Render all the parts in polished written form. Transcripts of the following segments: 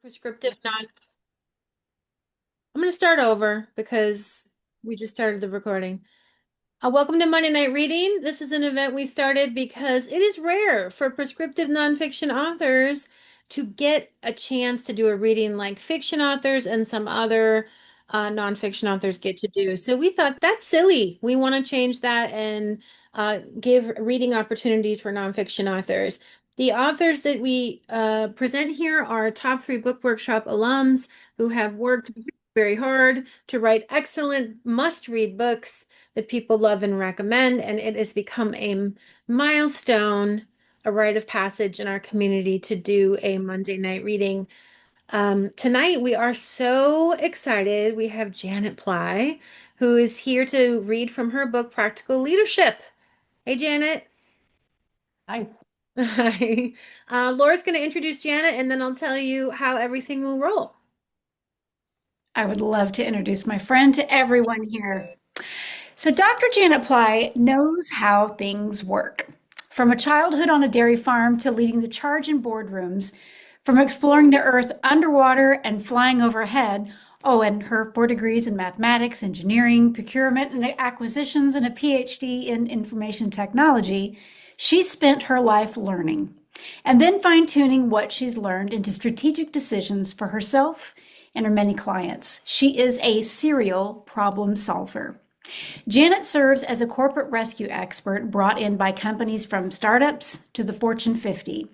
Prescriptive non. I'm going to start over because we just started the recording. Welcome to Monday Night Reading. This is an event we started because it is rare for prescriptive nonfiction authors to get a chance to do a reading like fiction authors and some other nonfiction authors get to do. So we thought that's silly. We want to change that and give reading opportunities for nonfiction authors. The authors that we present here are top three book workshop alums who have worked very hard to write excellent must-read books that people love and recommend, and it has become a milestone, a rite of passage in our community to do a Monday night reading. Tonight, we are so excited. We have Janet Ply, who is here to read from her book, Practical Leadership. Hey, Janet. Hi. Hi. Laura's going to introduce Janet, and then I'll tell you how everything will roll. I would love to introduce my friend to everyone here. So, Dr. Janet Ply knows how things work. From a childhood on a dairy farm to leading the charge in boardrooms, from exploring the earth underwater and flying overhead. Oh, and her 4 degrees in mathematics, engineering, procurement and acquisitions, and a PhD in information technology. She spent her life learning and then fine tuning what she's learned into strategic decisions for herself and her many clients. She is a serial problem solver. Janet serves as a corporate rescue expert brought in by companies from startups to the Fortune 50,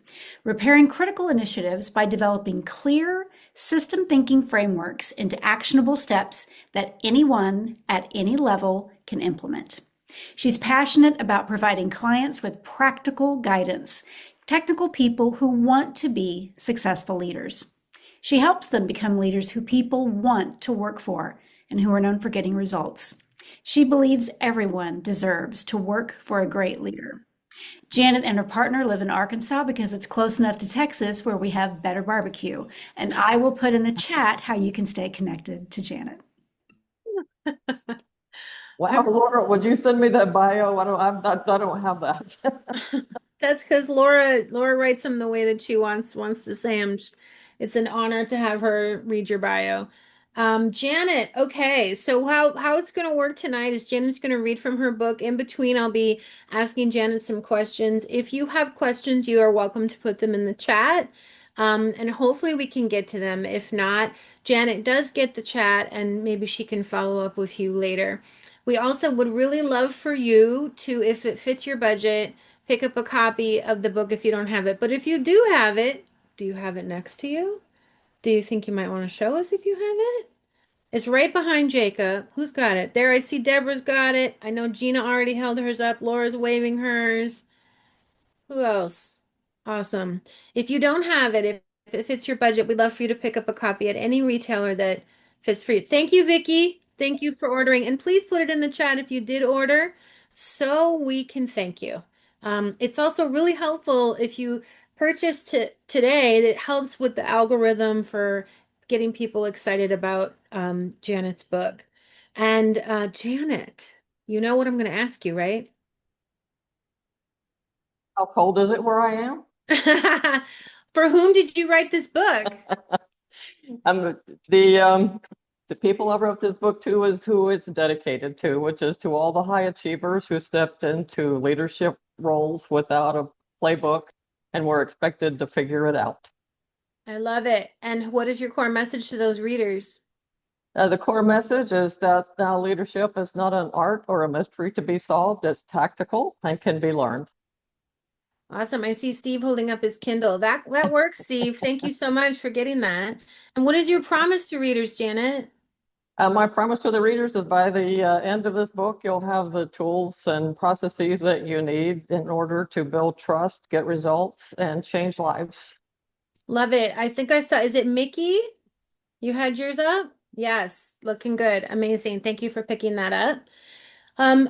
repairing critical initiatives by developing clear, system thinking frameworks into actionable steps that anyone at any level can implement. She's passionate about providing clients with practical guidance, technical people who want to be successful leaders. She helps them become leaders who people want to work for and who are known for getting results. She believes everyone deserves to work for a great leader. Janet and her partner live in Arkansas because it's close enough to Texas where we have better barbecue. And I will put in the chat how you can stay connected to Janet. Wow, Laura, would you send me that bio? I don't have that. That's because Laura writes them the way that she wants to say them. It's an honor to have her read your bio. Janet, okay, so how it's going to work tonight is Janet's going to read from her book. In between, I'll be asking Janet some questions. If you have questions, you are welcome to put them in the chat, and hopefully we can get to them. If not, Janet does get the chat, and maybe she can follow up with you later. We also would really love for you to, if it fits your budget, pick up a copy of the book if you don't have it. But if you do have it, do you have it next to you? Do you think you might want to show us if you have it? It's right behind Jacob. Who's got it? There, I see Deborah's got it. I know Gina already held hers up. Laura's waving hers. Who else? Awesome. If you don't have it, if it fits your budget, we'd love for you to pick up a copy at any retailer that fits for you. Thank you, Vicky. Thank you for ordering. And please put it in the chat if you did order so we can thank you. It's also really helpful if you purchase today, that helps with the algorithm for getting people excited about Janet's book. And Janet, you know what I'm going to ask you, right? How cold is it where I am? For whom did you write this book? Um, the um, the people I wrote this book to is who it's dedicated to, which is to all the high achievers who stepped into leadership roles without a playbook and were expected to figure it out. I love it. And what is your core message to those readers? The core message is that leadership is not an art or a mystery to be solved. It's tactical and can be learned. Awesome. I see Steve holding up his Kindle. That works, Steve. Thank you so much for getting that. And what is your promise to readers, Janet? My promise to the readers is by the end of this book, you'll have the tools and processes that you need in order to build trust, get results, and change lives. Love it. I think I saw, is it Mickey? You had yours up? Yes, looking good. Amazing. Thank you for picking that up.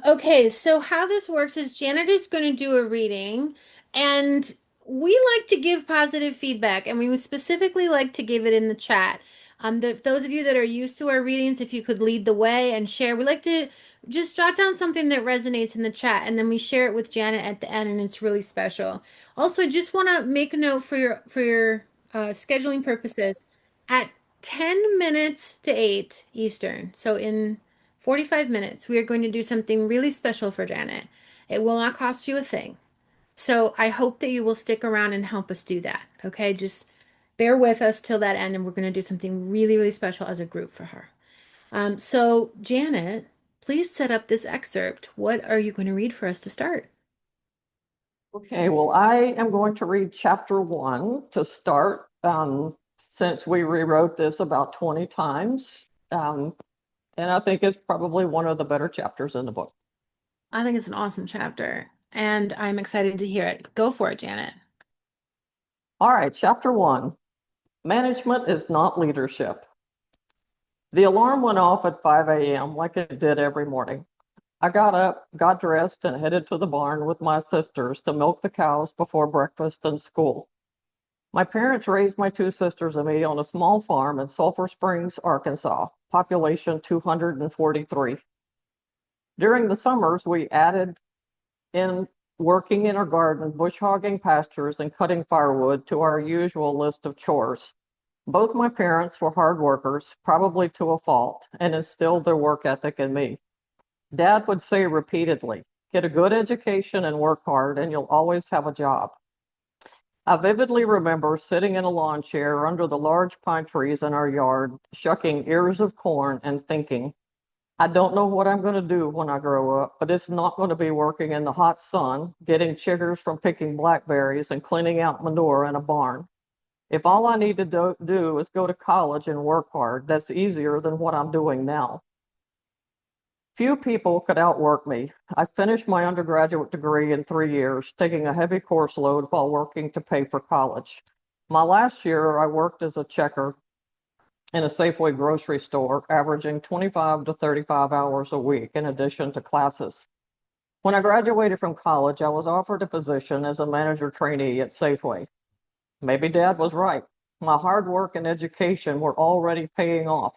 Okay, so how this works is Janet is going to do a reading, and we like to give positive feedback, and we would specifically like to give it in the chat. Those of you that are used to our readings, if you could lead the way and share, we like to just jot down something that resonates in the chat, and then we share it with Janet at the end, and it's really special. Also, I just want to make a note for your scheduling purposes. At 10 minutes to 8 Eastern, so in 45 minutes, we are going to do something really special for Janet. It will not cost you a thing. So I hope that you will stick around and help us do that. Okay, just bear with us till that end, and we're going to do something really, really special as a group for her. So Janet, please set up this excerpt. What are you going to read for us to start? Okay, well, I am going to read chapter 1 to start, since we rewrote this about 20 times. And I think it's probably one of the better chapters in the book. I think it's an awesome chapter, and I'm excited to hear it. Go for it, Janet. All right, chapter 1. Management is not leadership. The alarm went off at 5 a.m. like it did every morning. I got up, got dressed, and headed to the barn with my sisters to milk the cows before breakfast and school. My parents raised my 2 sisters and me on a small farm in Sulphur Springs, Arkansas, population 243. During the summers, we added in working in our garden, bush hogging pastures, and cutting firewood to our usual list of chores. Both my parents were hard workers, probably to a fault, and instilled their work ethic in me. Dad would say repeatedly, get a good education and work hard, and you'll always have a job. I vividly remember sitting in a lawn chair under the large pine trees in our yard, shucking ears of corn and thinking, I don't know what I'm going to do when I grow up, but it's not going to be working in the hot sun, getting chiggers from picking blackberries and cleaning out manure in a barn. If all I need to do is go to college and work hard, that's easier than what I'm doing now. Few people could outwork me. I finished my undergraduate degree in 3 years, taking a heavy course load while working to pay for college. My last year, I worked as a checker in a Safeway grocery store, averaging 25 to 35 hours a week in addition to classes. When I graduated from college, I was offered a position as a manager trainee at Safeway. Maybe Dad was right. My hard work and education were already paying off.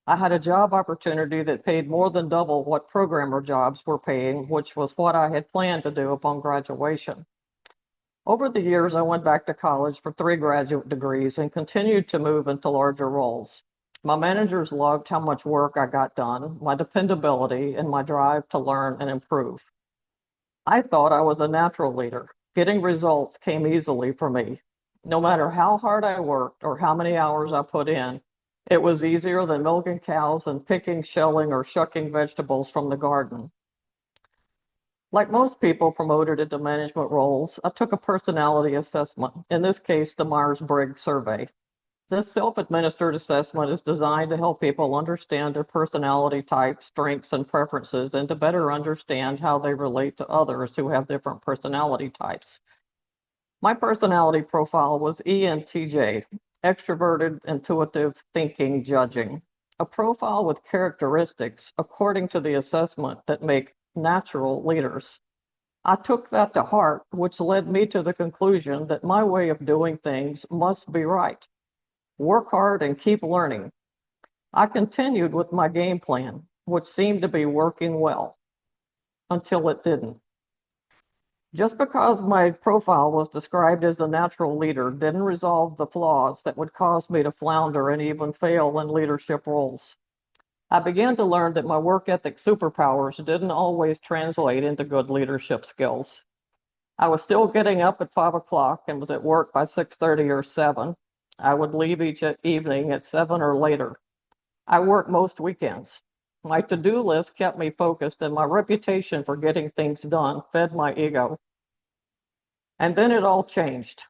I had a job opportunity that paid more than double what programmer jobs were paying, which was what I had planned to do upon graduation. Over the years, I went back to college for 3 graduate degrees and continued to move into larger roles. My managers loved how much work I got done, my dependability, and my drive to learn and improve. I thought I was a natural leader. Getting results came easily for me. No matter how hard I worked or how many hours I put in, it was easier than milking cows and picking, shelling, or shucking vegetables from the garden. Like most people promoted into management roles, I took a personality assessment, in this case, the Myers-Briggs survey. This self-administered assessment is designed to help people understand their personality types, strengths, and preferences, and to better understand how they relate to others who have different personality types. My personality profile was ENTJ, extroverted, intuitive, thinking, judging, a profile with characteristics, according to the assessment, that make natural leaders. I took that to heart, which led me to the conclusion that my way of doing things must be right. Work hard and keep learning. I continued with my game plan, which seemed to be working well, until it didn't. Just because my profile was described as a natural leader didn't resolve the flaws that would cause me to flounder and even fail in leadership roles. I began to learn that my work ethic superpowers didn't always translate into good leadership skills. I was still getting up at 5 o'clock and was at work by 6:30 or 7. I would leave each evening at 7 or later. I worked most weekends. My to-do list kept me focused, and my reputation for getting things done fed my ego. And then it all changed.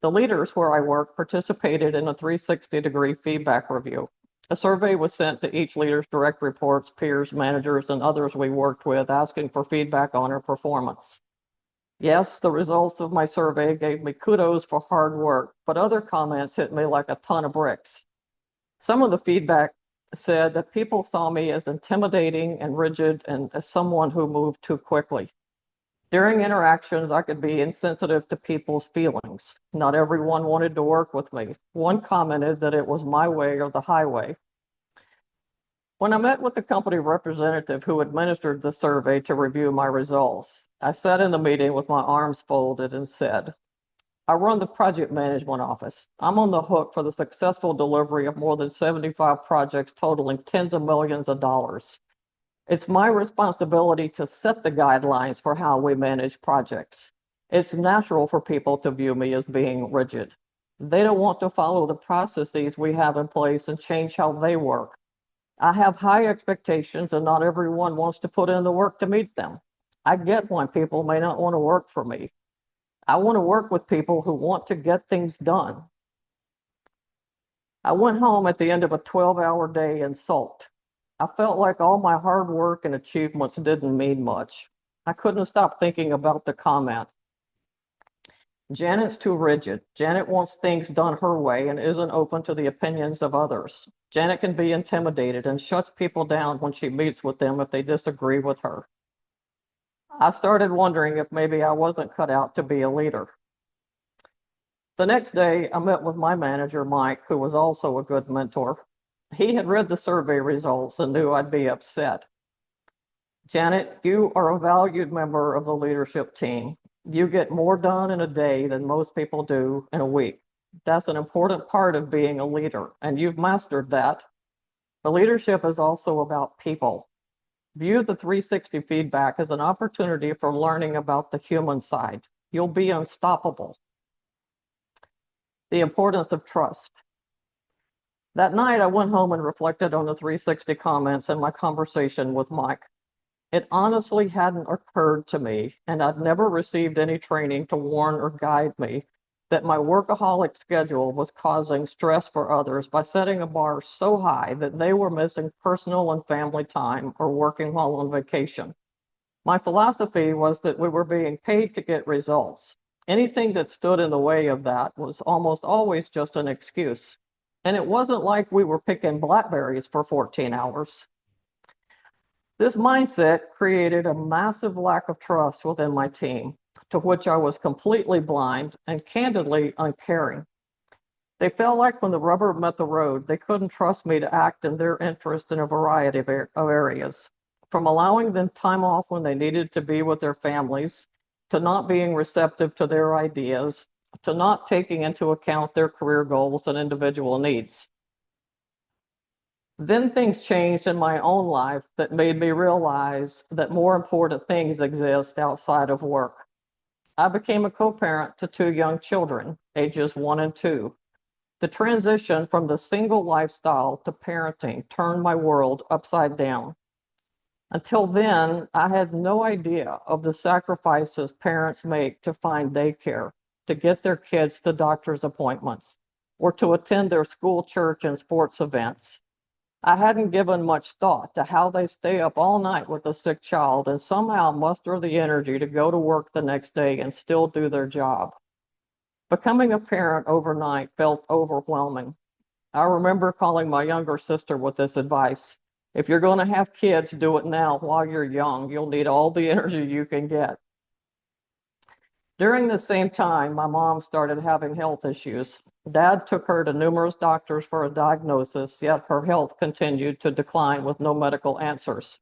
The leaders where I worked participated in a 360-degree feedback review. A survey was sent to each leader's direct reports, peers, managers, and others we worked with, asking for feedback on our performance. Yes, the results of my survey gave me kudos for hard work, but other comments hit me like a ton of bricks. Some of the feedback said that people saw me as intimidating and rigid and as someone who moved too quickly. During interactions, I could be insensitive to people's feelings. Not everyone wanted to work with me. One commented that it was my way or the highway. When I met with the company representative who administered the survey to review my results, I sat in the meeting with my arms folded and said, I run the project management office. I'm on the hook for the successful delivery of more than 75 projects totaling tens of millions of dollars. It's my responsibility to set the guidelines for how we manage projects. It's natural for people to view me as being rigid. They don't want to follow the processes we have in place and change how they work. I have high expectations, and not everyone wants to put in the work to meet them. I get why people may not want to work for me. I want to work with people who want to get things done. I went home at the end of a 12-hour day and sulked. I felt like all my hard work and achievements didn't mean much. I couldn't stop thinking about the comments. Janet's too rigid. Janet wants things done her way and isn't open to the opinions of others. Janet can be intimidated and shuts people down when she meets with them if they disagree with her. I started wondering if maybe I wasn't cut out to be a leader. The next day, I met with my manager, Mike, who was also a good mentor. He had read the survey results and knew I'd be upset. Janet, you are a valued member of the leadership team. You get more done in a day than most people do in a week. That's an important part of being a leader, and you've mastered that. The leadership is also about people. View the 360 feedback as an opportunity for learning about the human side. You'll be unstoppable. The importance of trust. That night, I went home and reflected on the 360 comments and my conversation with Mike. It honestly hadn't occurred to me, and I'd never received any training to warn or guide me, that my workaholic schedule was causing stress for others by setting a bar so high that they were missing personal and family time or working while on vacation. My philosophy was that we were being paid to get results. Anything that stood in the way of that was almost always just an excuse. And it wasn't like we were picking blackberries for 14 hours. This mindset created a massive lack of trust within my team, to which I was completely blind and candidly uncaring. They felt like when the rubber met the road, they couldn't trust me to act in their interest in a variety of areas, from allowing them time off when they needed to be with their families, to not being receptive to their ideas, to not taking into account their career goals and individual needs. Then things changed in my own life that made me realize that more important things exist outside of work. I became a co-parent to 2 young children, ages 1 and 2. The transition from the single lifestyle to parenting turned my world upside down. Until then, I had no idea of the sacrifices parents make to find daycare, to get their kids to doctor's appointments, or to attend their school, church, and sports events. I hadn't given much thought to how they stay up all night with a sick child and somehow muster the energy to go to work the next day and still do their job. Becoming a parent overnight felt overwhelming. I remember calling my younger sister with this advice: if you're going to have kids, do it now while you're young. You'll need all the energy you can get. During the same time, my mom started having health issues. Dad took her to numerous doctors for a diagnosis, yet her health continued to decline with no medical answers.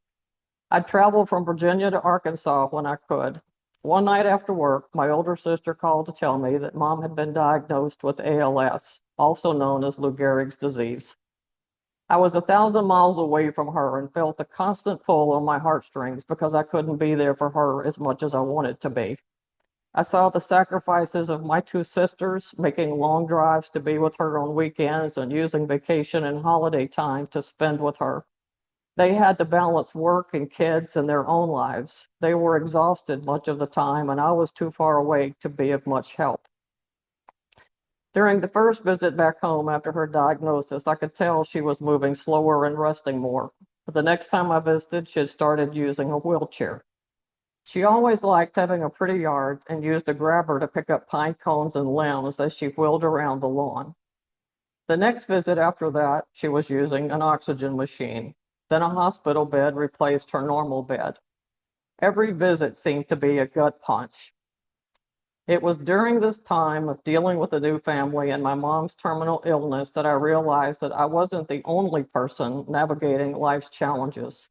I'd travel from Virginia to Arkansas when I could. One night after work, my older sister called to tell me that Mom had been diagnosed with ALS, also known as Lou Gehrig's disease. I was 1,000 miles away from her and felt a constant pull on my heartstrings because I couldn't be there for her as much as I wanted to be. I saw the sacrifices of my 2 sisters, making long drives to be with her on weekends and using vacation and holiday time to spend with her. They had to balance work and kids and their own lives. They were exhausted much of the time, and I was too far away to be of much help. During the first visit back home after her diagnosis, I could tell she was moving slower and resting more. But the next time I visited, she had started using a wheelchair. She always liked having a pretty yard and used a grabber to pick up pine cones and limbs as she wheeled around the lawn. The next visit after that, she was using an oxygen machine. Then a hospital bed replaced her normal bed. Every visit seemed to be a gut punch. It was during this time of dealing with a new family and my mom's terminal illness that I realized that I wasn't the only person navigating life's challenges.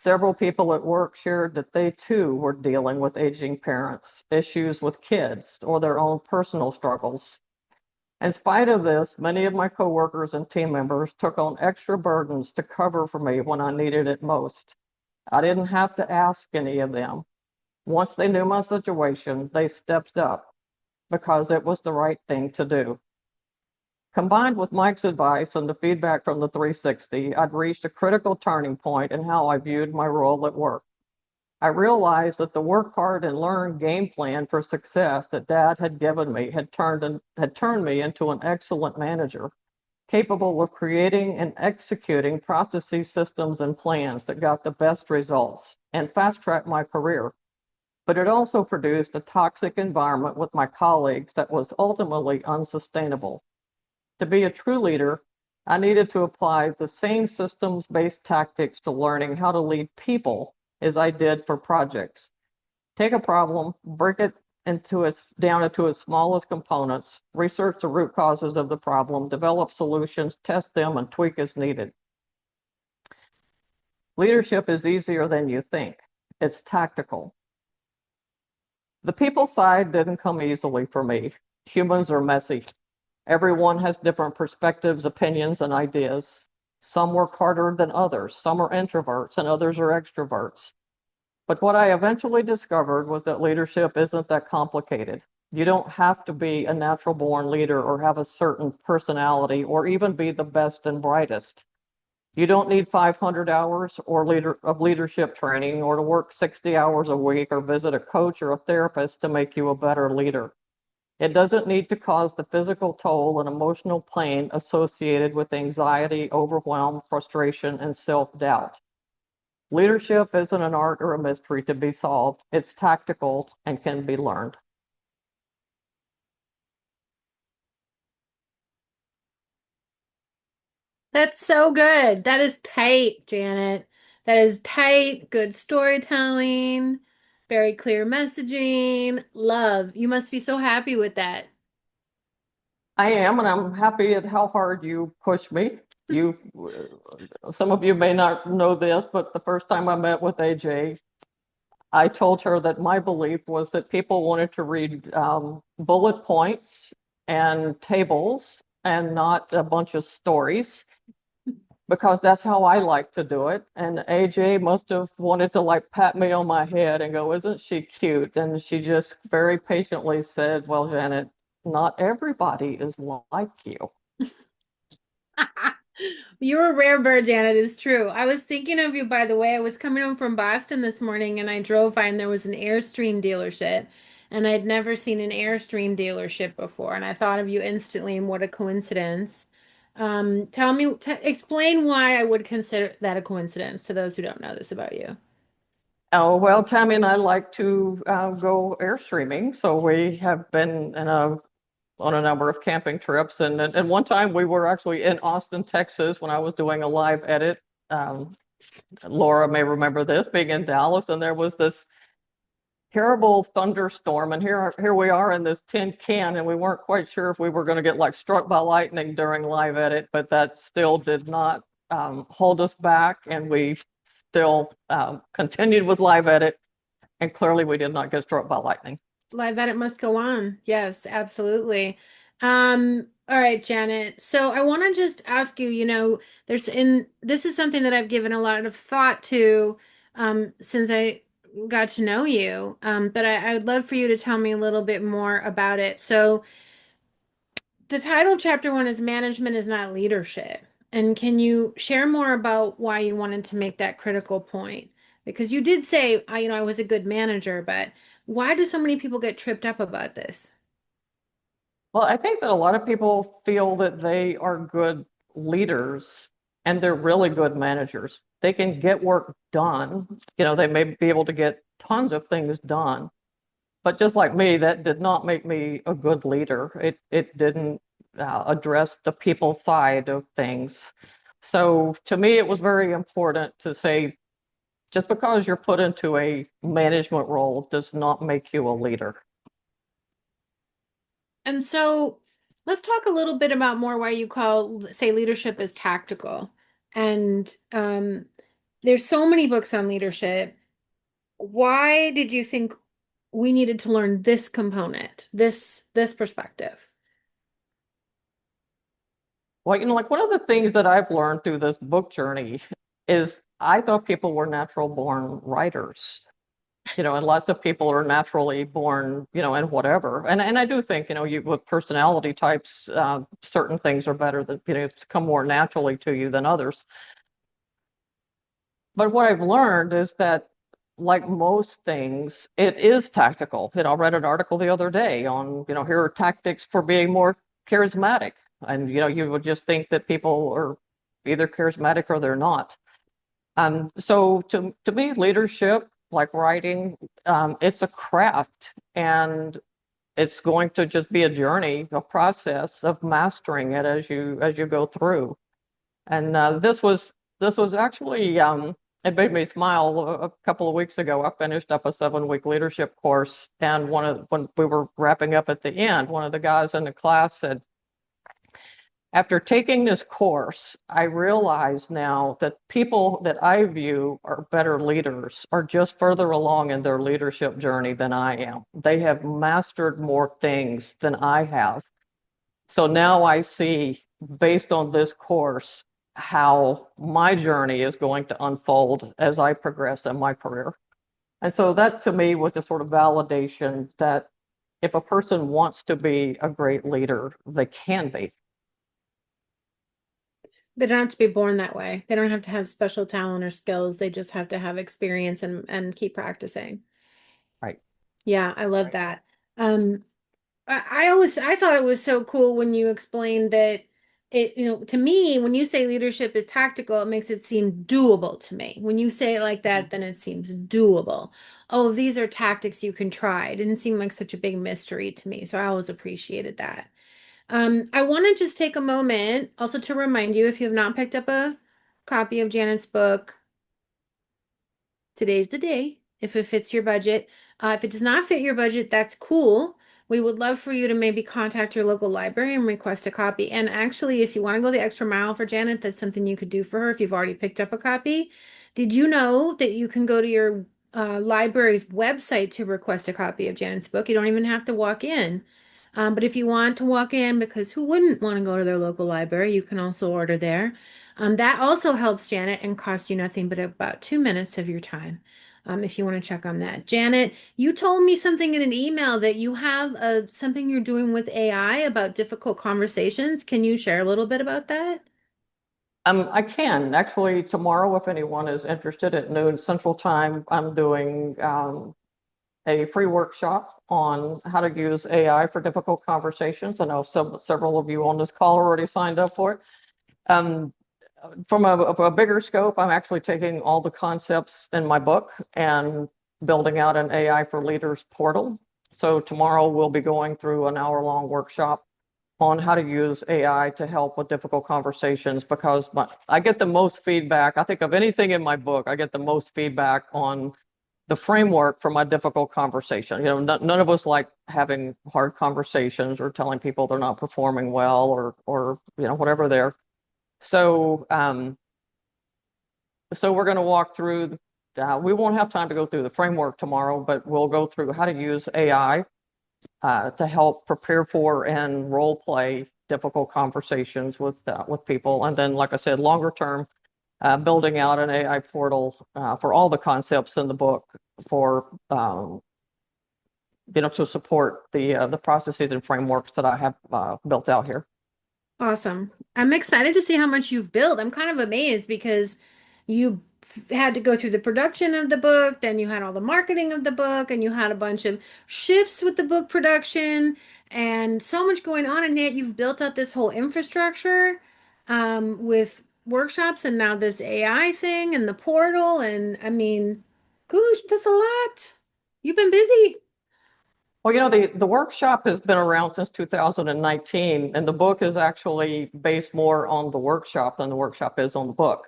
Several people at work shared that they too were dealing with aging parents, issues with kids, or their own personal struggles. In spite of this, many of my coworkers and team members took on extra burdens to cover for me when I needed it most. I didn't have to ask any of them. Once they knew my situation, they stepped up because it was the right thing to do. Combined with Mike's advice and the feedback from the 360, I'd reached a critical turning point in how I viewed my role at work. I realized that the work hard and learn game plan for success that Dad had given me had turned me into an excellent manager, capable of creating and executing processes, systems, and plans that got the best results and fast-tracked my career. But it also produced a toxic environment with my colleagues that was ultimately unsustainable. To be a true leader, I needed to apply the same systems-based tactics to learning how to lead people as I did for projects. Take a problem, break it down into its smallest components, research the root causes of the problem, develop solutions, test them, and tweak as needed. Leadership is easier than you think. It's tactical. The people side didn't come easily for me. Humans are messy. Everyone has different perspectives, opinions, and ideas. Some work harder than others. Some are introverts and others are extroverts. But what I eventually discovered was that leadership isn't that complicated. You don't have to be a natural born leader or have a certain personality or even be the best and brightest. You don't need 500 hours of leadership training or to work 60 hours a week or visit a coach or a therapist to make you a better leader. It doesn't need to cause the physical toll and emotional pain associated with anxiety, overwhelm, frustration, and self-doubt. Leadership isn't an art or a mystery to be solved. It's tactical and can be learned. That's so good. That is tight, Janet. That is tight, good storytelling, very clear messaging. Love. You must be so happy with that. I am, and I'm happy at how hard you pushed me. You, some of you may not know this, but the first time I met with AJ, I told her that my belief was that people wanted to read bullet points and tables and not a bunch of stories, because that's how I like to do it. And AJ must have wanted to like pat me on my head and go, "Isn't she cute?" And she just very patiently said, "Well, Janet, not everybody is like you." You're a rare bird, Janet. It's true. I was thinking of you, by the way. I was coming home from Boston this morning and I drove by and there was an Airstream dealership. And I'd never seen an Airstream dealership before. And I thought of you instantly and what a coincidence. Explain why I would consider that a coincidence to those who don't know this about you. Oh, well, Tammy and I like to go airstreaming. So we have been on a number of camping trips. And one time we were actually in Austin, Texas, when I was doing a live edit. Um, Laura may remember this, being in Dallas, and there was this terrible thunderstorm. And here we are in this tin can, and we weren't quite sure if we were going to get like struck by lightning during live edit, but that still did not hold us back. And we still continued with live edit. And clearly we did not get struck by lightning. Live edit must go on. Yes, absolutely. All right, Janet. So I want to just ask you, this is something that I've given a lot of thought to since I got to know you. But I would love for you to tell me a little bit more about it. So the title of chapter one is Management is Not Leadership. And can you share more about why you wanted to make that critical point? Because you did say, I was a good manager, but why do so many people get tripped up about this? Well, I think that a lot of people feel that they are good leaders and they're really good managers. They can get work done. They may be able to get tons of things done. But just like me, that did not make me a good leader. It didn't address the people side of things. So to me, it was very important to say, just because you're put into a management role does not make you a leader. And so let's talk a little bit about more why you say leadership is tactical. And there's so many books on leadership. Why did you think we needed to learn this component, this perspective? Well, like one of the things that I've learned through this book journey is I thought people were natural born writers, and lots of people are naturally born, in whatever. And I do think, you with personality types, certain things are better that, it's come more naturally to you than others. But what I've learned is that, like most things, it is tactical. I read an article the other day on, here are tactics for being more charismatic. And, you would just think that people are either charismatic or they're not. So to me, leadership, like writing, it's a craft, and it's going to just be a journey, a process of mastering it as you go through. And this was actually it made me smile. A couple of weeks ago, I finished up a 7-week leadership course, and when we were wrapping up at the end, one of the guys in the class said, after taking this course, I realize now that people that I view are better leaders are just further along in their leadership journey than I am. They have mastered more things than I have. So now I see, based on this course, how my journey is going to unfold as I progress in my career. And so that to me was just sort of validation that if a person wants to be a great leader, they can be. They don't have to be born that way. They don't have to have special talent or skills. They just have to have experience and keep practicing. Right. Yeah, I love that. Um, I thought it was so cool when you explained that to me, when you say leadership is tactical, it makes it seem doable to me. When you say it like that, then it seems doable. Oh, these are tactics you can try. It didn't seem like such a big mystery to me, so I always appreciated that. I want to just take a moment also to remind you if you have not picked up a copy of Janet's book, today's the day if it fits your budget. If it does not fit your budget, that's cool. We would love for you to maybe contact your local library and request a copy. And actually, if you want to go the extra mile for Janet, that's something you could do for her if you've already picked up a copy. Did you know that you can go to your library's website to request a copy of Janet's book? You don't even have to walk in. But if you want to walk in, because who wouldn't want to go to their local library, you can also order there. That also helps Janet and costs you nothing but about 2 minutes of your time. If you want to check on that. Janet, you told me something in an email that you have something you're doing with AI about difficult conversations. Can you share a little bit about that? I can actually tomorrow, if anyone is interested, at noon Central Time, I'm doing a free workshop on how to use AI for difficult conversations. I know several of you on this call already signed up for it. Um, from a bigger scope, I'm actually taking all the concepts in my book and building out an AI for Leaders portal. So tomorrow we'll be going through an hour-long workshop on how to use AI to help with difficult conversations, because I get the most feedback. I think of anything in my book, I get the most feedback on the framework for my difficult conversation. None of us like having hard conversations or telling people they're not performing well, or whatever they're. So we're going to walk through. We won't have time to go through the framework tomorrow, but we'll go through how to use AI to help prepare for and role play difficult conversations with people. And then, like I said, longer term, building out an AI portal for all the concepts in the book for to support the processes and frameworks that I have built out here. Awesome. I'm excited to see how much you've built. I'm kind of amazed because you had to go through the production of the book, then you had all the marketing of the book, and you had a bunch of shifts with the book production and so much going on. And yet you've built out this whole infrastructure with workshops and now this AI thing and the portal. And I mean, gosh, that's a lot. You've been busy. Well, the workshop has been around since 2019, and the book is actually based more on the workshop than the workshop is on the book.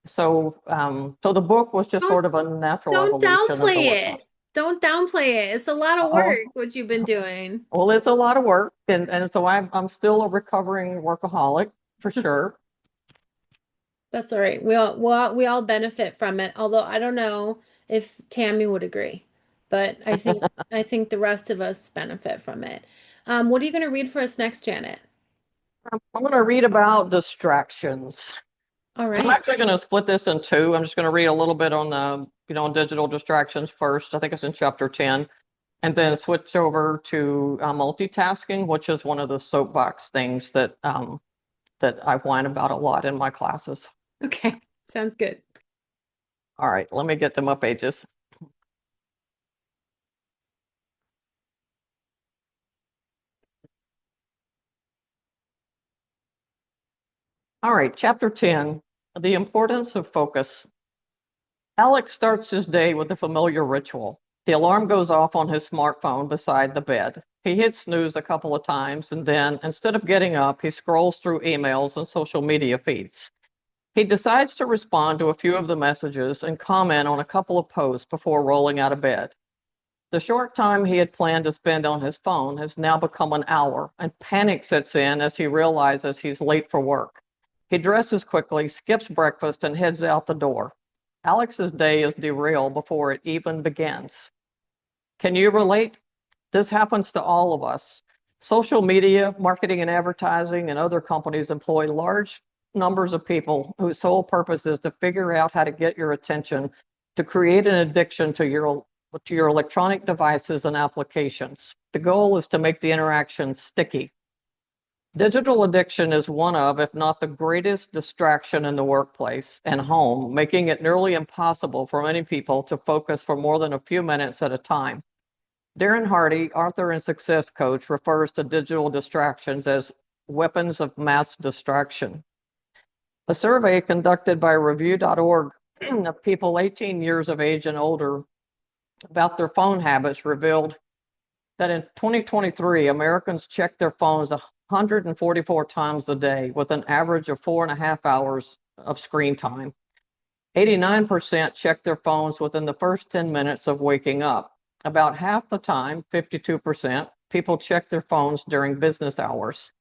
So the book was just Don't sort of a natural don't evolution of the downplay workshop. it. Don't downplay it. It's a lot of Oh, work what you've been doing. well, it's a lot of work, and so I'm still a recovering workaholic for sure. That's all right. We all benefit from it. Although I don't know if Tammy would agree, but I think the rest of us benefit from it. What are you going to read for us next, Janet? I'm going to read about distractions. All I'm right. actually going to split this in two. I'm just going to read a little bit on on digital distractions first. I think it's in chapter 10, and then switch over to multitasking, which is one of the soapbox things that I whine about a lot in my classes. Okay. Sounds good. All right, let me get to my pages. All right, chapter 10, the importance of focus. Alex starts his day with a familiar ritual. The alarm goes off on his smartphone beside the bed. He hits snooze a couple of times, and then, instead of getting up, he scrolls through emails and social media feeds. He decides to respond to a few of the messages and comment on a couple of posts before rolling out of bed. The short time he had planned to spend on his phone has now become an hour, and panic sets in as he realizes he's late for work. He dresses quickly, skips breakfast, and heads out the door. Alex's day is derailed before it even begins. Can you relate? This happens to all of us. Social media, marketing and advertising, and other companies employ large numbers of people whose sole purpose is to figure out how to get your attention, to create an addiction to your electronic devices and applications. The goal is to make the interaction sticky. Digital addiction is one of, if not the greatest distraction in the workplace and home, making it nearly impossible for many people to focus for more than a few minutes at a time. Darren Hardy, author and success coach, refers to digital distractions as weapons of mass distraction. A survey conducted by review.org of people 18 years of age and older about their phone habits revealed that in 2023, Americans checked their phones 144 times a day with an average of 4.5 hours of screen time. 89% checked their phones within the first 10 minutes of waking up. About half the time, 52%, people check their phones during business hours.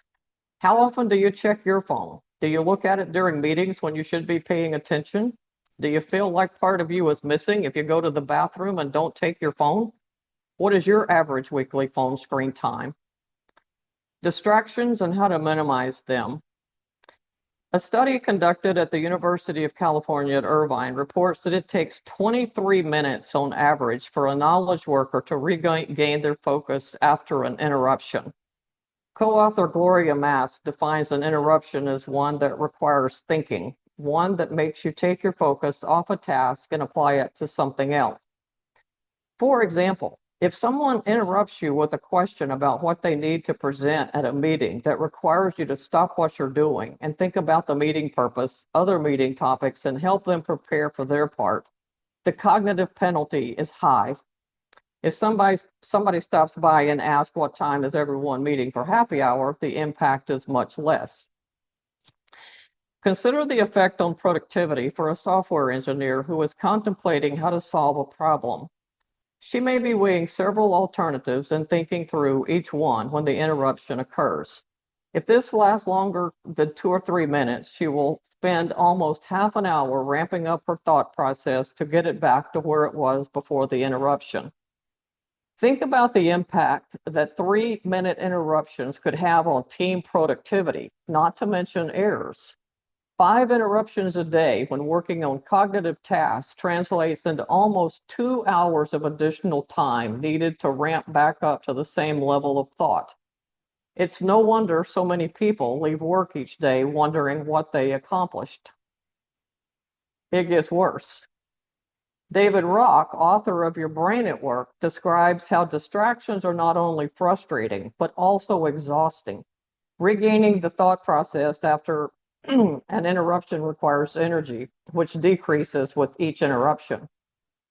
How often do you check your phone? Do you look at it during meetings when you should be paying attention? Do you feel like part of you is missing if you go to the bathroom and don't take your phone? What is your average weekly phone screen time? Distractions and how to minimize them. A study conducted at the University of California at Irvine reports that it takes 23 minutes on average for a knowledge worker to regain their focus after an interruption. Co-author Gloria Mass defines an interruption as one that requires thinking, one that makes you take your focus off a task and apply it to something else. For example, if someone interrupts you with a question about what they need to present at a meeting that requires you to stop what you're doing and think about the meeting purpose, other meeting topics, and help them prepare for their part, the cognitive penalty is high. If somebody stops by and asks what time is everyone meeting for happy hour, the impact is much less. Consider the effect on productivity for a software engineer who is contemplating how to solve a problem. She may be weighing several alternatives and thinking through each one when the interruption occurs. If this lasts longer than 2 or 3 minutes, she will spend almost half an hour ramping up her thought process to get it back to where it was before the interruption. Think about the impact that 3-minute interruptions could have on team productivity, not to mention errors. 5 interruptions a day when working on cognitive tasks translates into almost 2 hours of additional time needed to ramp back up to the same level of thought. It's no wonder so many people leave work each day wondering what they accomplished. It gets worse. David Rock, author of Your Brain at Work, describes how distractions are not only frustrating, but also exhausting. Regaining the thought process after an interruption requires energy, which decreases with each interruption.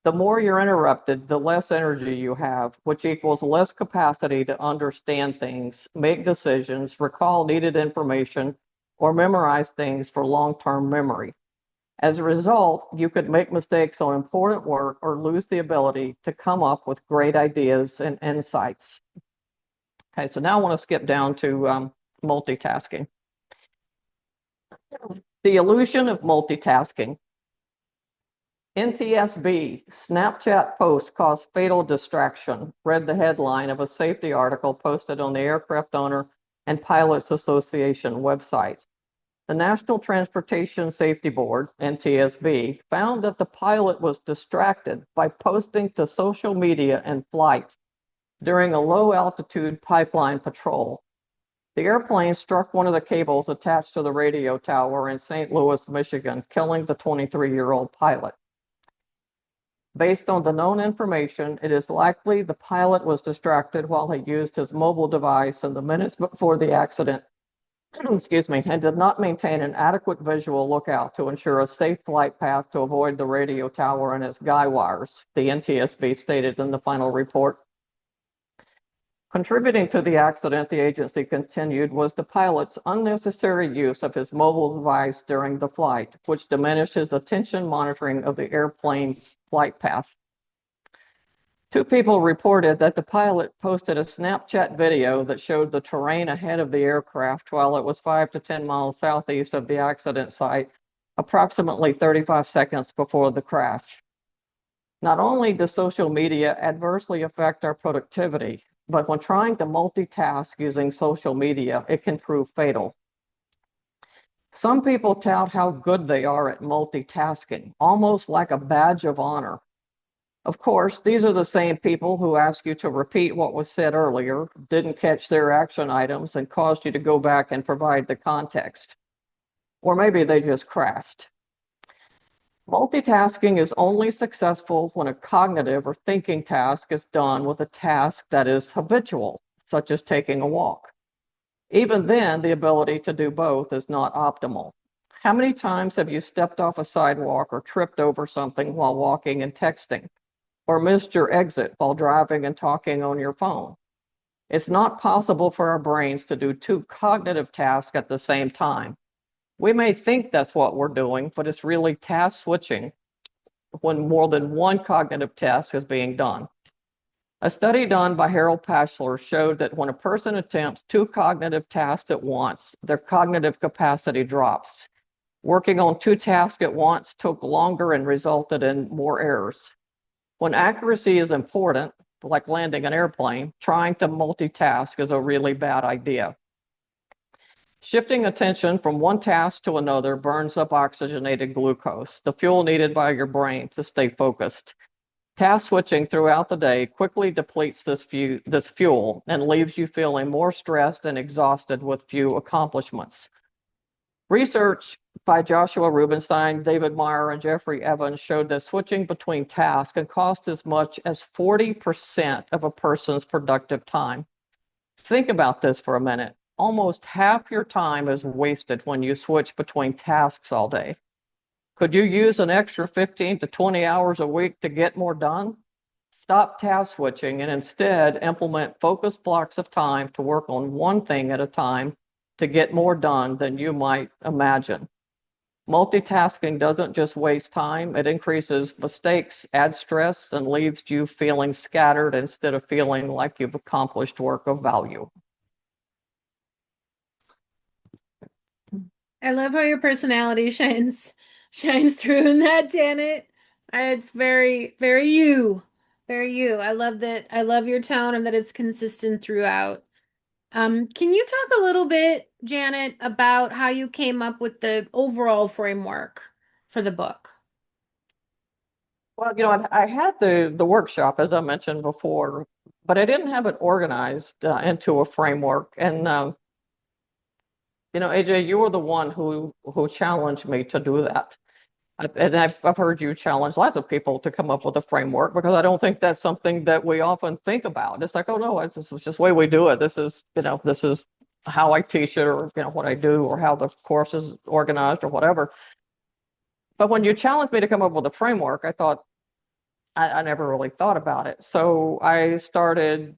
The more you're interrupted, the less energy you have, which equals less capacity to understand things, make decisions, recall needed information, or memorize things for long-term memory. As a result, you could make mistakes on important work or lose the ability to come up with great ideas and insights. Okay, so now I want to skip down to multitasking. The illusion of multitasking. NTSB, Snapchat post caused fatal distraction, read the headline of a safety article posted on the Aircraft Owner and Pilots Association website. The National Transportation Safety Board, NTSB, found that the pilot was distracted by posting to social media in flight during a low-altitude pipeline patrol. The airplane struck one of the cables attached to the radio tower in St. Louis, Michigan, killing the 23-year-old pilot. Based on the known information, it is likely the pilot was distracted while he used his mobile device in the minutes before the accident, excuse me, and did not maintain an adequate visual lookout to ensure a safe flight path to avoid the radio tower and its guy wires, the NTSB stated in the final report. Contributing to the accident, the agency continued, was the pilot's unnecessary use of his mobile device during the flight, which diminished his attention monitoring of the airplane's flight path. 2 people reported that the pilot posted a Snapchat video that showed the terrain ahead of the aircraft while it was 5 to 10 miles southeast of the accident site, approximately 35 seconds before the crash. Not only does social media adversely affect our productivity, but when trying to multitask using social media, it can prove fatal. Some people tout how good they are at multitasking, almost like a badge of honor. Of course, these are the same people who ask you to repeat what was said earlier, didn't catch their action items, and caused you to go back and provide the context. Or maybe they just crashed. Multitasking is only successful when a cognitive or thinking task is done with a task that is habitual, such as taking a walk. Even then, the ability to do both is not optimal. How many times have you stepped off a sidewalk or tripped over something while walking and texting, or missed your exit while driving and talking on your phone? It's not possible for our brains to do 2 cognitive tasks at the same time. We may think that's what we're doing, but it's really task switching when more than one cognitive task is being done. A study done by Harold Pashler showed that when a person attempts 2 cognitive tasks at once, their cognitive capacity drops. Working on 2 tasks at once took longer and resulted in more errors. When accuracy is important, like landing an airplane, trying to multitask is a really bad idea. Shifting attention from one task to another burns up oxygenated glucose, the fuel needed by your brain to stay focused. Task switching throughout the day quickly depletes this fuel and leaves you feeling more stressed and exhausted with few accomplishments. Research by Joshua Rubinstein, David Meyer, and Jeffrey Evans showed that switching between tasks can cost as much as 40% of a person's productive time. Think about this for a minute. Almost half your time is wasted when you switch between tasks all day. Could you use an extra 15 to 20 hours a week to get more done? Stop task switching and instead implement focused blocks of time to work on one thing at a time to get more done than you might imagine. Multitasking doesn't just waste time, it increases mistakes, adds stress, and leaves you feeling scattered instead of feeling like you've accomplished work of value. I love how your personality shines through in that, Janet. It's very, very you. Very you. I love that. I love your tone and that it's consistent throughout. Can you talk a little bit, Janet, about how you came up with the overall framework for the book? Well, I had the workshop, as I mentioned before, but I didn't have it organized into a framework. And AJ, you were the one who challenged me to do that. And I've heard you challenge lots of people to come up with a framework because I don't think that's something that we often think about. It's like, oh no, it's just the way we do it. This is how I teach it, or what I do, or how the course is organized, or whatever. But when you challenged me to come up with a framework, I thought I never really thought about it. So I started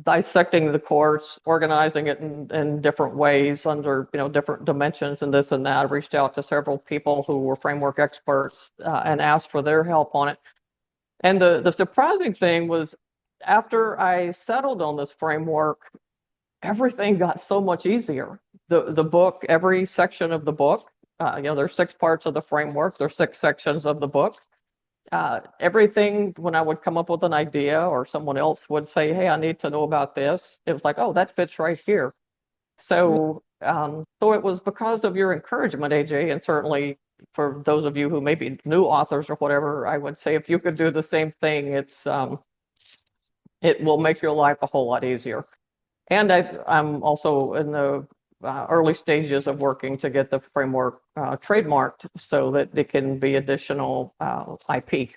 dissecting the course, organizing it in different ways under different dimensions and this and that. I reached out to several people who were framework experts and asked for their help on it. And the surprising thing was, after I settled on this framework, everything got so much easier. The book, every section of the book There's 6 parts of the framework. There's 6 sections of the book. Everything, when I would come up with an idea or someone else would say, hey, I need to know about this, it was like, oh, that fits right here. So it was because of your encouragement, AJ, and certainly for those of you who may be new authors or whatever, I would say if you could do the same thing, it will make your life a whole lot easier. And I'm also in the early stages of working to get the framework trademarked so that it can be additional IP.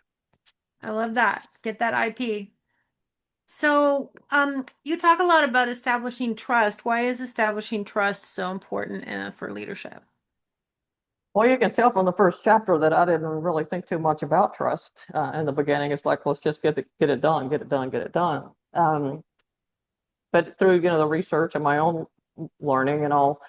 I love that. Get that IP. So, you talk a lot about establishing trust. Why is establishing trust so important for leadership? Well, you can tell from the first chapter that I didn't really think too much about trust. In the beginning, it's like, let's just get it done, get it done, get it done. But through the research and my own learning and all,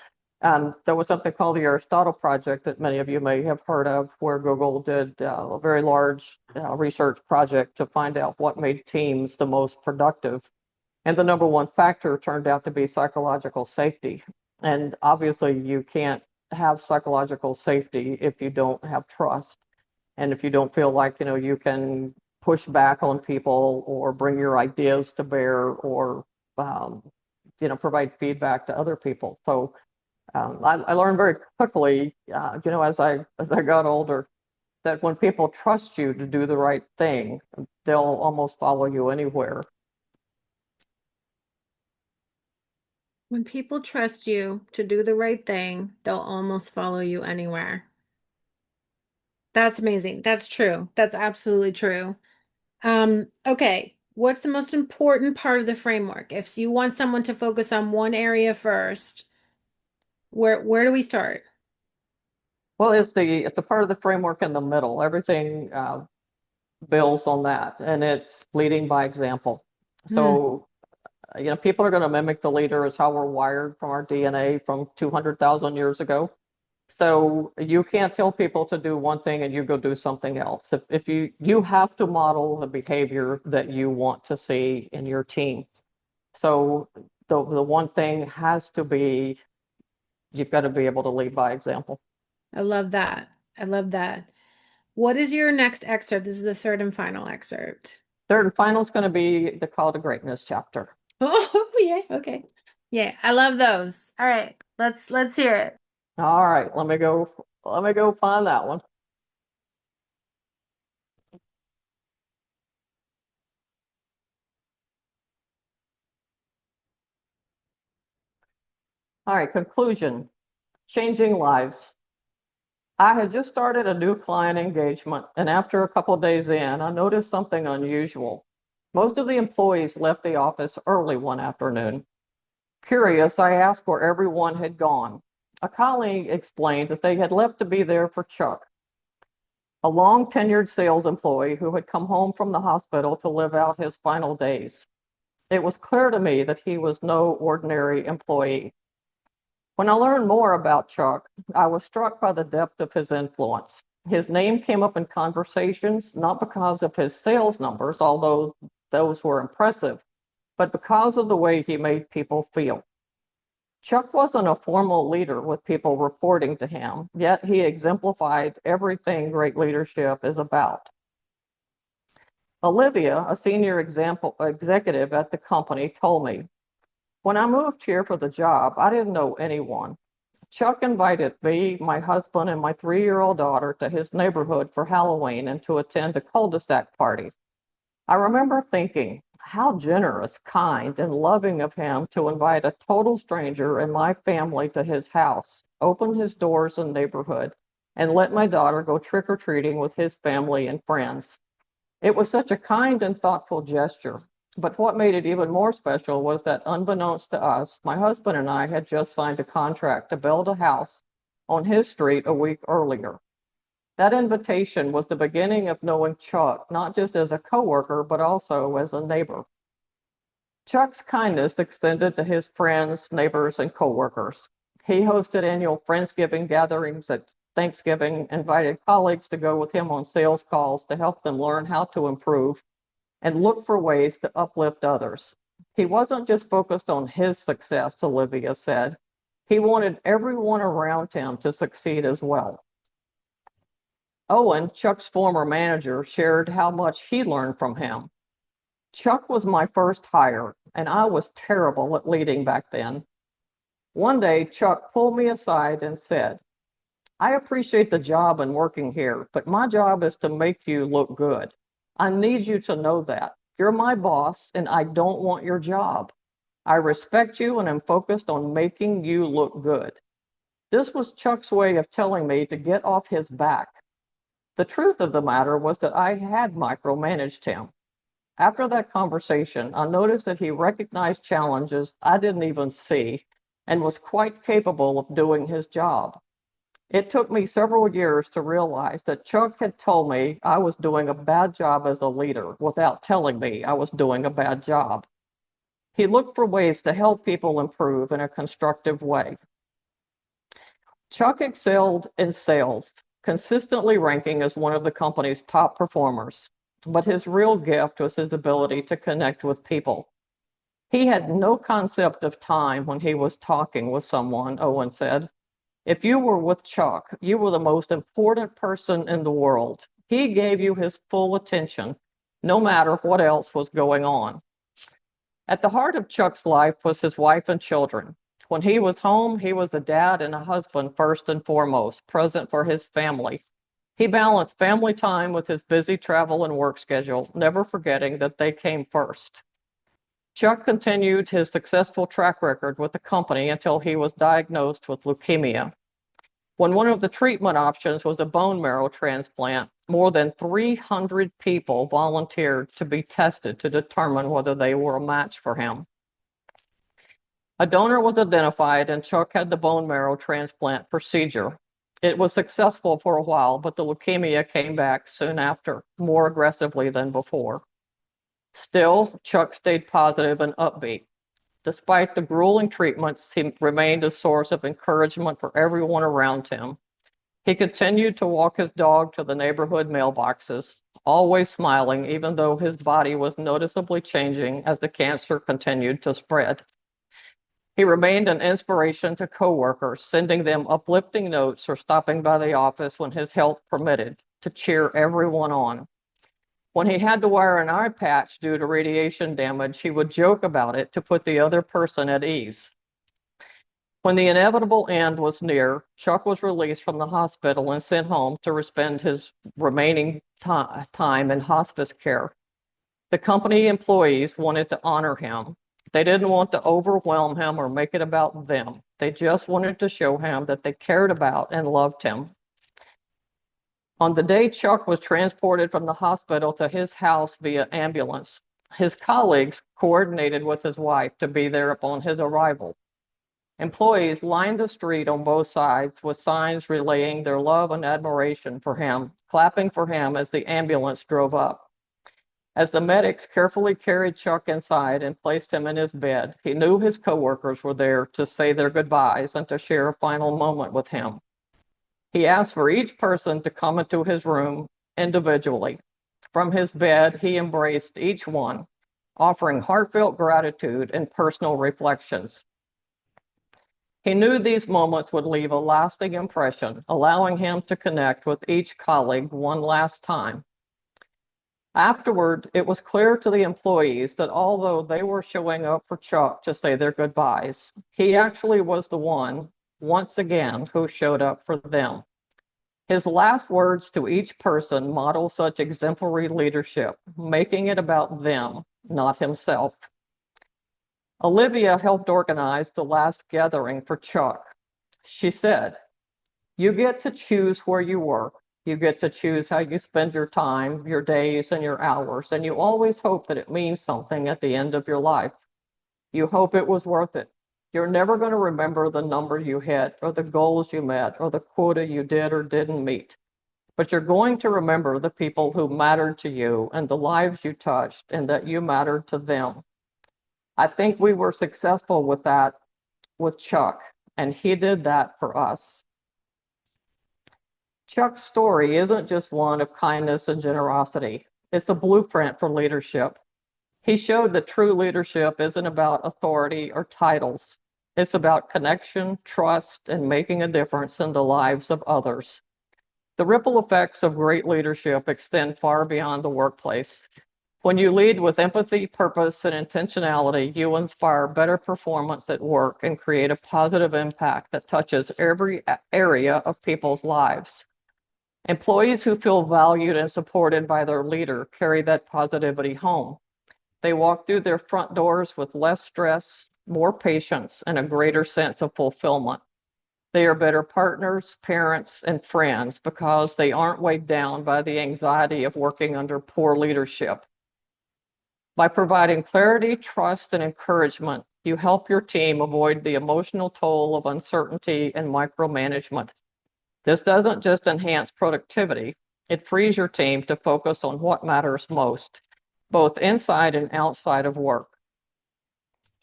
there was something called the Aristotle Project that many of you may have heard of, where Google did a very large research project to find out what made teams the most productive. And the number one factor turned out to be psychological safety. And obviously, you can't have psychological safety if you don't have trust. And if you don't feel like, you can push back on people or bring your ideas to bear or, provide feedback to other people. So I learned very quickly, as I got older, that when people trust you to do the right thing, they'll almost follow you anywhere. When people trust you to do the right thing, they'll almost follow you anywhere. That's amazing. That's true. That's absolutely true. Okay. What's the most important part of the framework? If you want someone to focus on one area first, where do we start? Well, it's a part of the framework in the middle. Everything builds on that, and it's leading by example. So, people are going to mimic the leader, is how we're wired from our DNA from 200,000 years ago. So you can't tell people to do one thing and you go do something else. If you have to model the behavior that you want to see in your team. So the one thing has to be, you've got to be able to lead by example. I love that. I love that. What is your next excerpt? This is the third and final excerpt. Third and final is going to be the Call to Greatness chapter. Oh, yeah. Okay. Yeah, I love those. All right. Let's hear it. All right, let me go find that one. All right, conclusion. Changing lives. I had just started a new client engagement, and after a couple of days in, I noticed something unusual. Most of the employees left the office early one afternoon. Curious, I asked where everyone had gone. A colleague explained that they had left to be there for Chuck, a long-tenured sales employee who had come home from the hospital to live out his final days. It was clear to me that he was no ordinary employee. When I learned more about Chuck, I was struck by the depth of his influence. His name came up in conversations, not because of his sales numbers, although those were impressive, but because of the way he made people feel. Chuck wasn't a formal leader with people reporting to him, yet he exemplified everything great leadership is about. Olivia, a senior executive at the company, told me, when I moved here for the job, I didn't know anyone. Chuck invited me, my husband, and my 3-year-old daughter to his neighborhood for Halloween and to attend a cul-de-sac party. I remember thinking, how generous, kind, and loving of him to invite a total stranger and my family to his house, open his doors and neighborhood, and let my daughter go trick-or-treating with his family and friends. It was such a kind and thoughtful gesture. But what made it even more special was that, unbeknownst to us, my husband and I had just signed a contract to build a house on his street a week earlier. That invitation was the beginning of knowing Chuck, not just as a coworker, but also as a neighbor. Chuck's kindness extended to his friends, neighbors, and coworkers. He hosted annual Friendsgiving gatherings at Thanksgiving, invited colleagues to go with him on sales calls to help them learn how to improve and look for ways to uplift others. He wasn't just focused on his success, Olivia said. He wanted everyone around him to succeed as well. Owen, Chuck's former manager, shared how much he learned from him. Chuck was my first hire, and I was terrible at leading back then. One day, Chuck pulled me aside and said, I appreciate the job and working here, but my job is to make you look good. I need you to know that. You're my boss, and I don't want your job. I respect you and am focused on making you look good. This was Chuck's way of telling me to get off his back. The truth of the matter was that I had micromanaged him. After that conversation, I noticed that he recognized challenges I didn't even see and was quite capable of doing his job. It took me several years to realize that Chuck had told me I was doing a bad job as a leader without telling me I was doing a bad job. He looked for ways to help people improve in a constructive way. Chuck excelled in sales, consistently ranking as one of the company's top performers, but his real gift was his ability to connect with people. He had no concept of time when he was talking with someone, Owen said. If you were with Chuck, you were the most important person in the world. He gave you his full attention, no matter what else was going on. At the heart of Chuck's life was his wife and children. When he was home, he was a dad and a husband first and foremost, present for his family. He balanced family time with his busy travel and work schedule, never forgetting that they came first. Chuck continued his successful track record with the company until he was diagnosed with leukemia. When one of the treatment options was a bone marrow transplant, more than 300 people volunteered to be tested to determine whether they were a match for him. A donor was identified, and Chuck had the bone marrow transplant procedure. It was successful for a while, but the leukemia came back soon after, more aggressively than before. Still, Chuck stayed positive and upbeat. Despite the grueling treatments, he remained a source of encouragement for everyone around him. He continued to walk his dog to the neighborhood mailboxes, always smiling, even though his body was noticeably changing as the cancer continued to spread. He remained an inspiration to coworkers, sending them uplifting notes or stopping by the office when his health permitted to cheer everyone on. When he had to wear an eye patch due to radiation damage, he would joke about it to put the other person at ease. When the inevitable end was near, Chuck was released from the hospital and sent home to spend his remaining time in hospice care. The company employees wanted to honor him. They didn't want to overwhelm him or make it about them. They just wanted to show him that they cared about and loved him. On the day Chuck was transported from the hospital to his house via ambulance, his colleagues coordinated with his wife to be there upon his arrival. Employees lined the street on both sides with signs relaying their love and admiration for him, clapping for him as the ambulance drove up. As the medics carefully carried Chuck inside and placed him in his bed, he knew his coworkers were there to say their goodbyes and to share a final moment with him. He asked for each person to come into his room individually. From his bed, he embraced each one, offering heartfelt gratitude and personal reflections. He knew these moments would leave a lasting impression, allowing him to connect with each colleague one last time. Afterward, it was clear to the employees that although they were showing up for Chuck to say their goodbyes, he actually was the one, once again, who showed up for them. His last words to each person model such exemplary leadership, making it about them, not himself. Olivia helped organize the last gathering for Chuck. She said, "You get to choose where you work. You get to choose how you spend your time, your days, and your hours, and you always hope that it means something at the end of your life. You hope it was worth it. You're never going to remember the number you hit, or the goals you met, or the quota you did or didn't meet. But you're going to remember the people who mattered to you and the lives you touched and that you mattered to them." I think we were successful with that with Chuck, and he did that for us. Chuck's story isn't just one of kindness and generosity. It's a blueprint for leadership. He showed that true leadership isn't about authority or titles. It's about connection, trust, and making a difference in the lives of others. The ripple effects of great leadership extend far beyond the workplace. When you lead with empathy, purpose, and intentionality, you inspire better performance at work and create a positive impact that touches every area of people's lives. Employees who feel valued and supported by their leader carry that positivity home. They walk through their front doors with less stress, more patience, and a greater sense of fulfillment. They are better partners, parents, and friends because they aren't weighed down by the anxiety of working under poor leadership. By providing clarity, trust, and encouragement, you help your team avoid the emotional toll of uncertainty and micromanagement. This doesn't just enhance productivity, it frees your team to focus on what matters most, both inside and outside of work.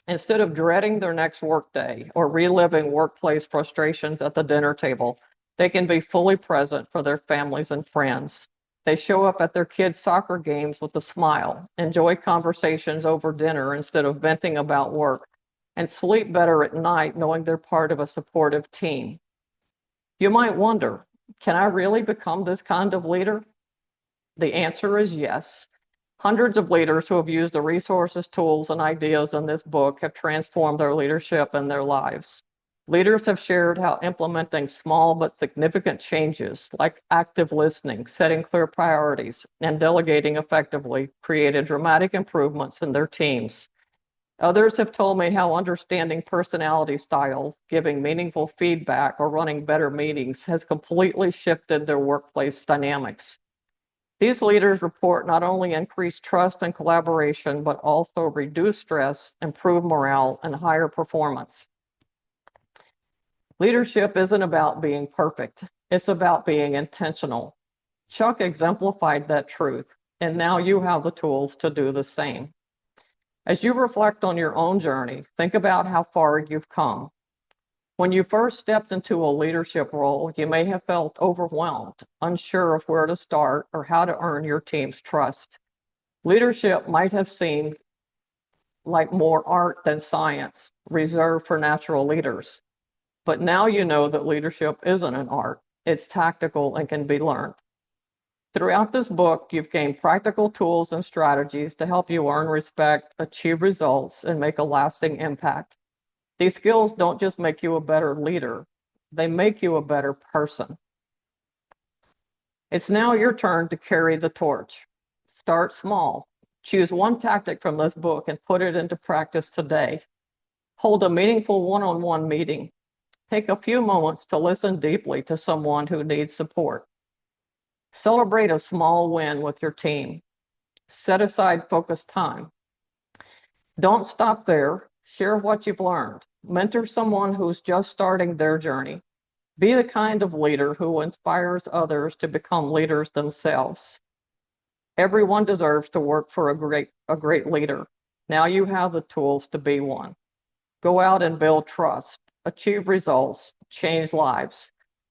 Instead of dreading their next workday or reliving workplace frustrations at the dinner table, they can be fully present for their families and friends. They show up at their kids' soccer games with a smile, enjoy conversations over dinner instead of venting about work, and sleep better at night knowing they're part of a supportive team. You might wonder, can I really become this kind of leader? The answer is yes. Hundreds of leaders who have used the resources, tools, and ideas in this book have transformed their leadership and their lives. Leaders have shared how implementing small but significant changes, like active listening, setting clear priorities, and delegating effectively, created dramatic improvements in their teams. Others have told me how understanding personality styles, giving meaningful feedback, or running better meetings has completely shifted their workplace dynamics. These leaders report not only increased trust and collaboration, but also reduced stress, improved morale, and higher performance. Leadership isn't about being perfect. It's about being intentional. Chuck exemplified that truth, and now you have the tools to do the same. As you reflect on your own journey, think about how far you've come. When you first stepped into a leadership role, you may have felt overwhelmed, unsure of where to start or how to earn your team's trust. Leadership might have seemed like more art than science, reserved for natural leaders. But now you know that leadership isn't an art, it's tactical and can be learned. Throughout this book, you've gained practical tools and strategies to help you earn respect, achieve results, and make a lasting impact. These skills don't just make you a better leader, they make you a better person. It's now your turn to carry the torch. Start small. Choose one tactic from this book and put it into practice today. Hold a meaningful one-on-one meeting. Take a few moments to listen deeply to someone who needs support. Celebrate a small win with your team. Set aside focused time. Don't stop there. Share what you've learned. Mentor someone who's just starting their journey. Be the kind of leader who inspires others to become leaders themselves. Everyone deserves to work for a great leader. Now you have the tools to be one. Go out and build trust, achieve results, change lives.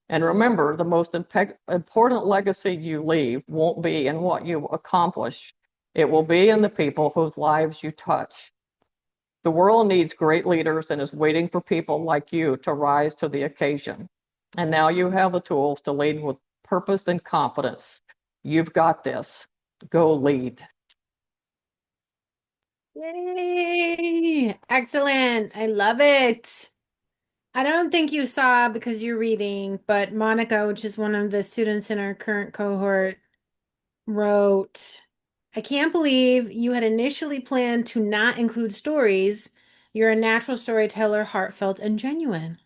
And remember, the most important legacy you leave won't be in what you accomplish. It will be in the people whose lives you touch. The world needs great leaders and is waiting for people like you to rise to the occasion. And now you have the tools to lead with purpose and confidence. You've got this. Go lead. Yay! Excellent. I love it. I don't think you saw because you're reading, but Monica, which is one of the students in our current cohort, wrote, I can't believe you had initially planned to not include stories. You're a natural storyteller, heartfelt and genuine.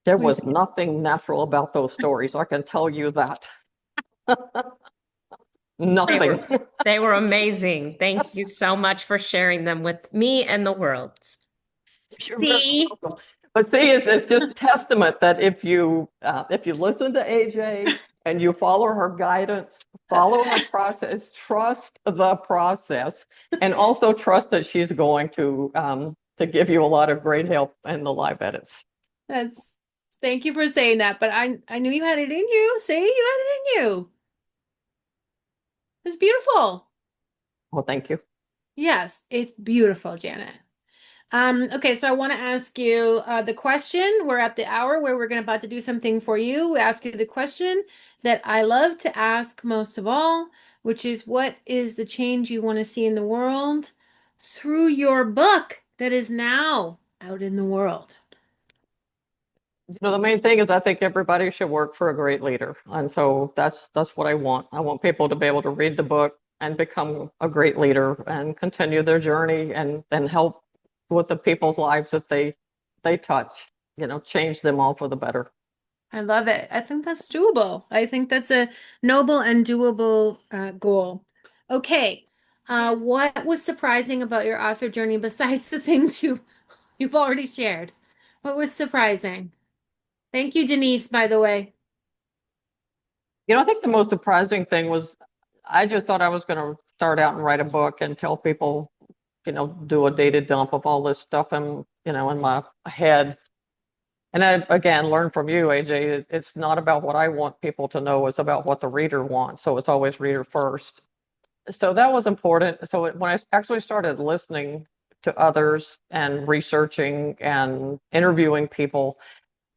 There We've was nothing natural about those stories, I can tell you that. They Nothing. they were amazing. Thank you so much for sharing them with me and the world. You're very See? welcome. But see, it's just testament that if you listen to AJ and you follow her guidance, follow her process, trust the process, and also trust that she's going to give you a lot of great help in the live edits. That's Thank you for saying that, but I knew you had it in you. See, you had it in you. It's beautiful. Well, thank you. Yes, it's beautiful, Janet. Okay, so I want to ask you the question. We're at the hour where we're about to do something for you. We ask you the question that I love to ask most of all, which is what is the change you want to see in the world through your book that is now out in the world? The main thing is I think everybody should work for a great leader. And so that's what I want. I want people to be able to read the book and become a great leader and continue their journey and help with the people's lives that they touch, change them all for the better. I love it. I think that's doable. I think that's a noble and doable goal. Okay. What was surprising about your author journey besides the things you've already shared? What was surprising? Thank you, Denise, by the way. I think the most surprising thing was I just thought I was going to start out and write a book and tell people, do a data dump of all this stuff in my head. And I, again, learned from you, AJ, it's not about what I want people to know, it's about what the reader wants. So it's always reader first. So that was important. So when I actually started listening to others and researching and interviewing people,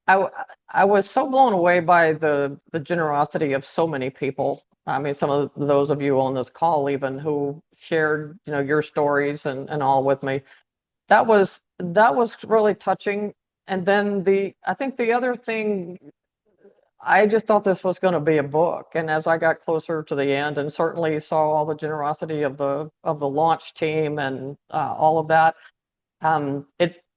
I, I was so blown away by the generosity of so many people. I mean, some of those of you on this call even who shared, your stories and all with me. That was really touching. And then I think the other thing, I just thought this was going to be a book. And as I got closer to the end and certainly saw all the generosity of the launch team and all of that,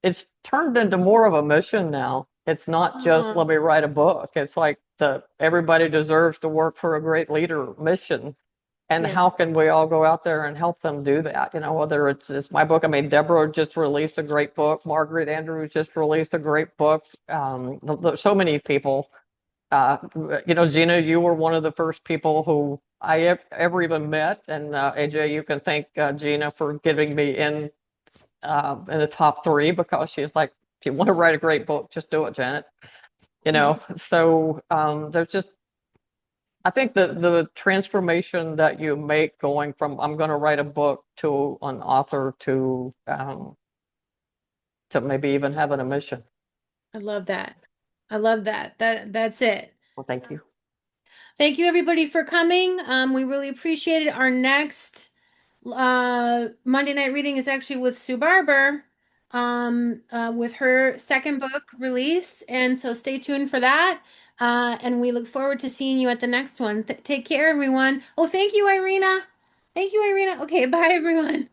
it's turned into more of a mission now. It's not just let me write a book. It's like the everybody deserves to work for a great leader mission. And how Yes. can we all go out there and help them do that? Whether it's my book. I mean, Deborah just released a great book. Margaret Andrews just released a great book. So many people. Gina, you were one of the first people who I ever even met. And AJ, you can thank Gina for getting me in the top three because she's like, if you want to write a great book, just do it, Janet. So there's just, I think the transformation that you make going from I'm going to write a book to an author to maybe even having a mission. I love that. I love that. That's it. Well, thank you. Thank you everybody for coming. We really appreciate it. Our next Monday night reading is actually with Sue Barber, with her second book release, and so stay tuned for that. And we look forward to seeing you at the next one. Take care, everyone. Oh, thank you, Irina. Thank you, Irina. Okay, bye, everyone.